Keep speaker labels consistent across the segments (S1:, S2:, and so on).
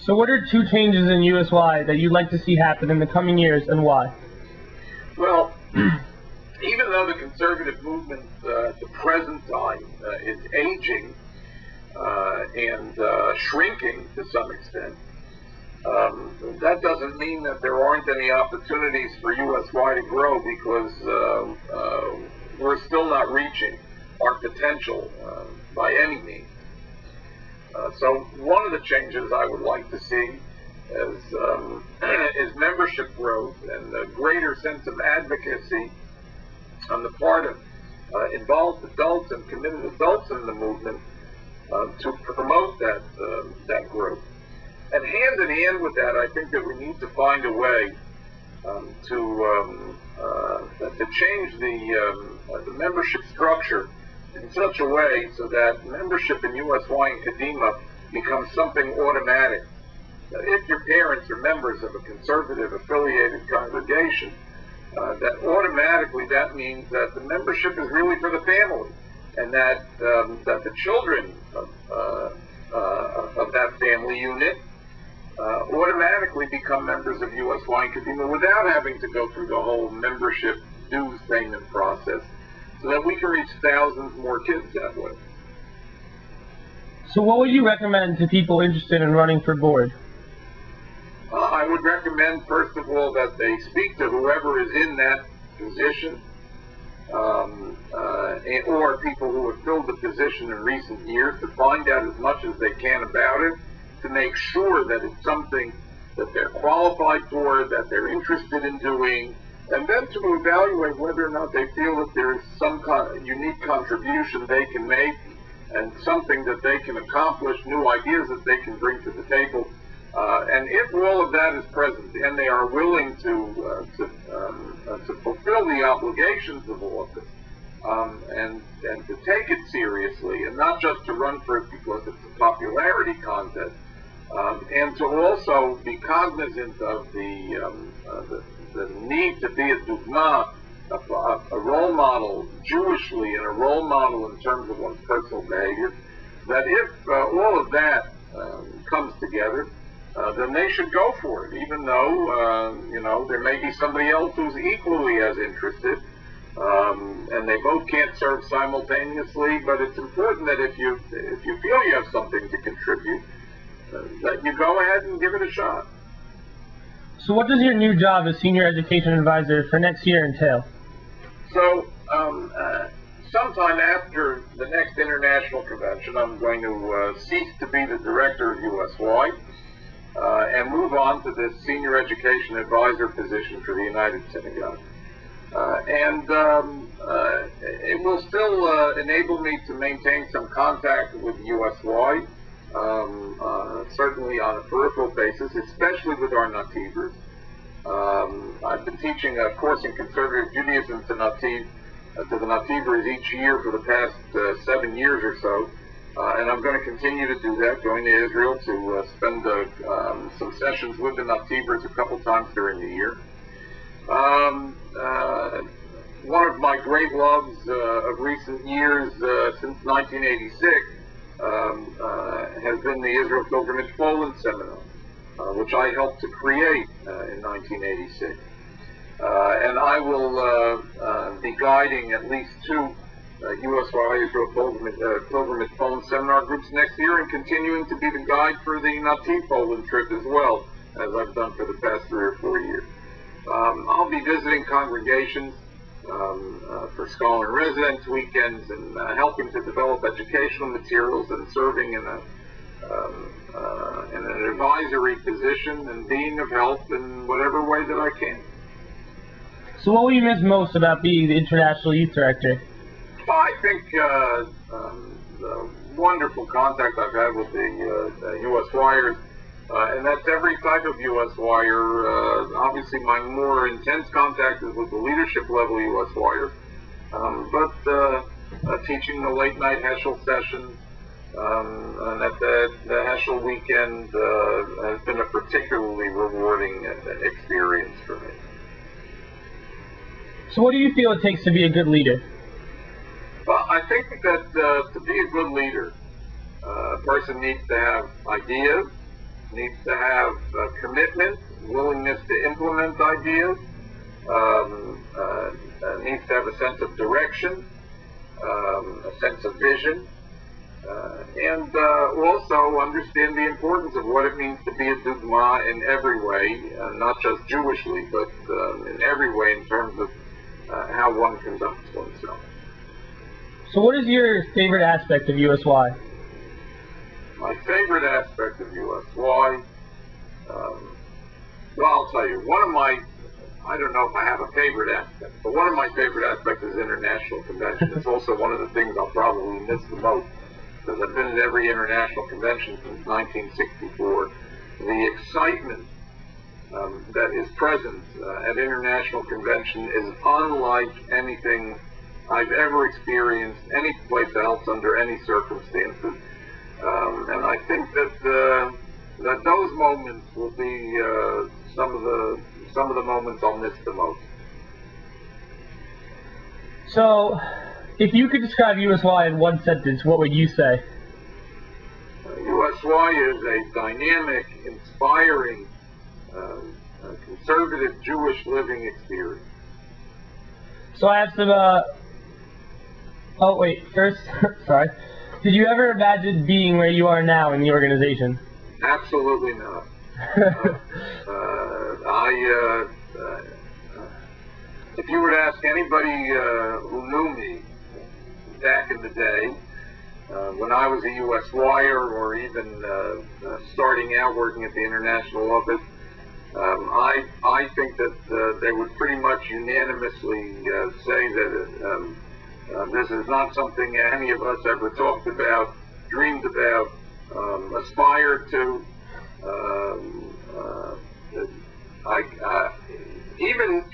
S1: So what are two changes in USY that you'd like to see happen in the coming years, and why?
S2: Well, even though the conservative movement at the present time is aging and shrinking to some extent, that doesn't mean that there aren't any opportunities for USY to grow, because we're still not reaching our potential by any means. So one of the changes I would like to see is membership growth and a greater sense of advocacy on the part of involved adults and committed adults in the movement to promote that growth. And hand in hand with that, I think that we need to find a way to change the membership structure in such a way so that membership in USY and Kadima becomes something automatic. If your parents are members of a conservative affiliated congregation, that automatically that means that the membership is really for the family, and that the children of that family unit automatically become members of USY and Kadima without having to go through the whole membership dues payment process, so that we can reach thousands more kids that way.
S1: So what would you recommend to people interested in running for board?
S2: I would recommend, first of all, that they speak to whoever is in that position, or people who have filled the position in recent years, to find out as much as they can about it, to make sure that it's something that they're qualified for, that they're interested in doing, and then to evaluate whether or not they feel that there is some kind of unique contribution they can make, and something that they can accomplish, new ideas that they can bring to the table. And if all of that is present, and they are willing to fulfill the obligations of office, and to take it seriously, and not just to run for it because it's a popularity contest, and to also be cognizant of the need to be a dugma, a role model Jewishly, and a role model in terms of one's personal behavior, that if all of that comes together, then they should go for it, even though there may be somebody else who's equally as interested, and they both can't serve simultaneously. But it's important that if you feel you have something to contribute, that you go ahead and give it a shot.
S1: So what does your new job as Senior Education Advisor for next year entail?
S2: So sometime after the next international convention, I'm going to cease to be the director of USY and move on to this Senior Education Advisor position for the United Synagogue. It will still enable me to maintain some contact with USY, certainly on a peripheral basis, especially with our Nativers. I've been teaching a course in conservative Judaism to the Nativers each year for the past 7 years or so, and I'm going to continue to do that, going to Israel to spend some sessions with the Nativers a couple times during the year. One of my great loves of recent years, since 1986, has been the Israel Pilgrimage Poland Seminar, which I helped to create in 1986. And I will be guiding at least 2 USY Israel Pilgrimage Poland Seminar groups next year, and continuing to be the guide for the Nativ Poland trip as well, as I've done for the past 3 or 4 years. I'll be visiting congregations for scholar and residence weekends, and helping to develop educational materials, and serving in an advisory position, and being of help in whatever way that I can.
S1: So what will you miss most about being the International Youth Director?
S2: Well, I think the wonderful contact I've had with the USYers, and that's every type of USYer. Obviously, my more intense contact is with the leadership level USYers, but teaching the late night Heschel sessions, and at the Heschel weekend has been a particularly rewarding experience for me.
S1: So what do you feel it takes to be a good leader?
S2: Well, I think that to be a good leader, a person needs to have ideas, needs to have commitment, willingness to implement ideas, needs to have a sense of direction, a sense of vision, and also understand the importance of what it means to be a dugma in every way, not just Jewishly, but in every way in terms of how one conducts oneself.
S1: So what is your favorite aspect of USY?
S2: My favorite aspect of USY, well, I'll tell you, I don't know if I have a favorite aspect, but one of my favorite aspects is international convention. It's also one of the things I'll probably miss the most, because I've been at every international convention since 1964. The excitement that is present at international convention is unlike anything I've ever experienced any place else under any circumstances. And I think that those moments will be some of the moments I'll miss the most.
S1: So, if you could describe USY in one sentence, what would you say?
S2: USY is a dynamic, inspiring, conservative Jewish living experience.
S1: So I have some, oh wait, first, sorry. Did you ever imagine being where you are now in the organization?
S2: Absolutely not. If you were to ask anybody who knew me back in the day, when I was a USYer or even starting out working at the international office, I think that they would pretty much unanimously say that this is not something any of us ever talked about, dreamed about, aspired to. Even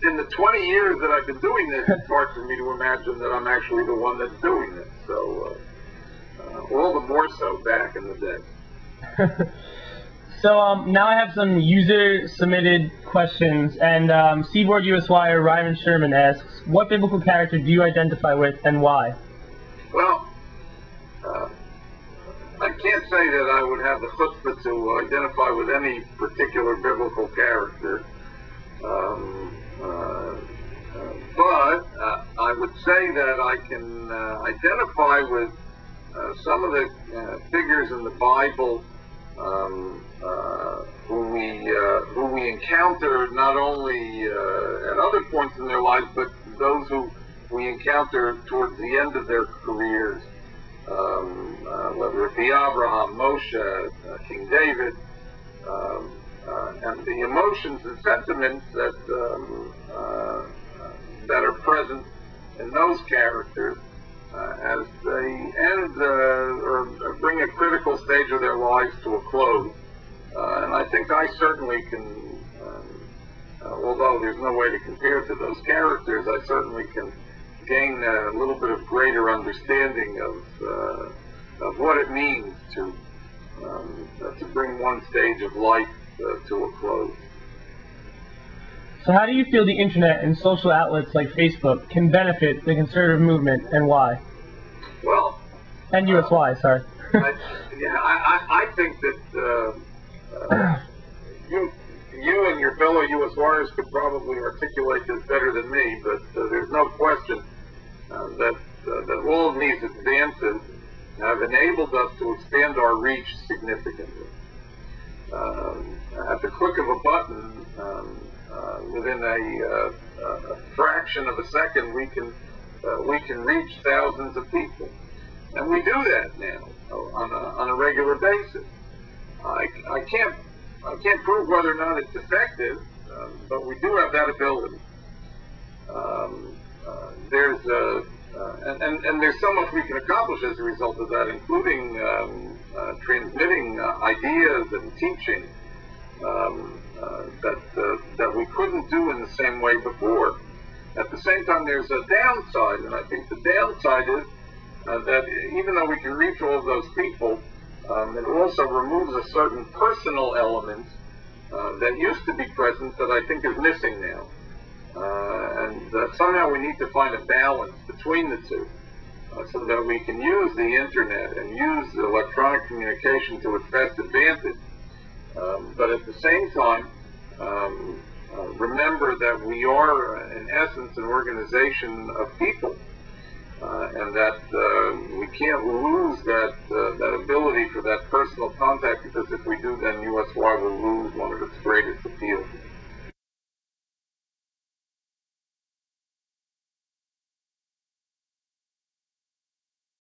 S2: in the 20 years that I've been doing this, it's hard for me to imagine that I'm actually the one that's doing this. So, all the more so back in the day.
S1: So now I have some user-submitted questions, and Seaboard USYer Ryan Sherman asks, what biblical character do you identify with and why?
S2: Well, I can't say that I would have the chutzpah to identify with any particular biblical character, but I would say that I can identify with some of the figures in the Bible who we encounter not only at other points in their lives, but those who we encounter towards the end of their careers, whether it be Abraham, Moshe, King David, and the emotions and sentiments that are present in those characters as they end or bring a critical stage of their lives to a close. And I think I certainly can, although there's no way to compare to those characters, I certainly can gain a little bit of greater understanding of what it means to bring one stage of life to a close.
S1: So how do you feel the internet and social outlets like Facebook can benefit the conservative movement, and why?
S2: Well,
S1: and USY, sorry.
S2: I think that you and your fellow USYers could probably articulate this better than me, but there's no question that all of these advances have enabled us to expand our reach significantly. At the click of a button, within a fraction of a second, we can reach thousands of people, and we do that now on a regular basis. I can't prove whether or not it's effective, but we do have that ability. There's so much we can accomplish as a result of that, including transmitting ideas and teaching that we couldn't do in the same way before. At the same time, there's a downside, and I think the downside is that even though we can reach all of those people, it also removes a certain personal element that used to be present that I think is missing now. Somehow we need to find a balance between the two so that we can use the internet and use electronic communication to its best advantage, But at the same time, remember that we are, in essence, an organization of people, and that we can't lose that ability for that personal contact, because if we do, then USY will lose one of its greatest appeals.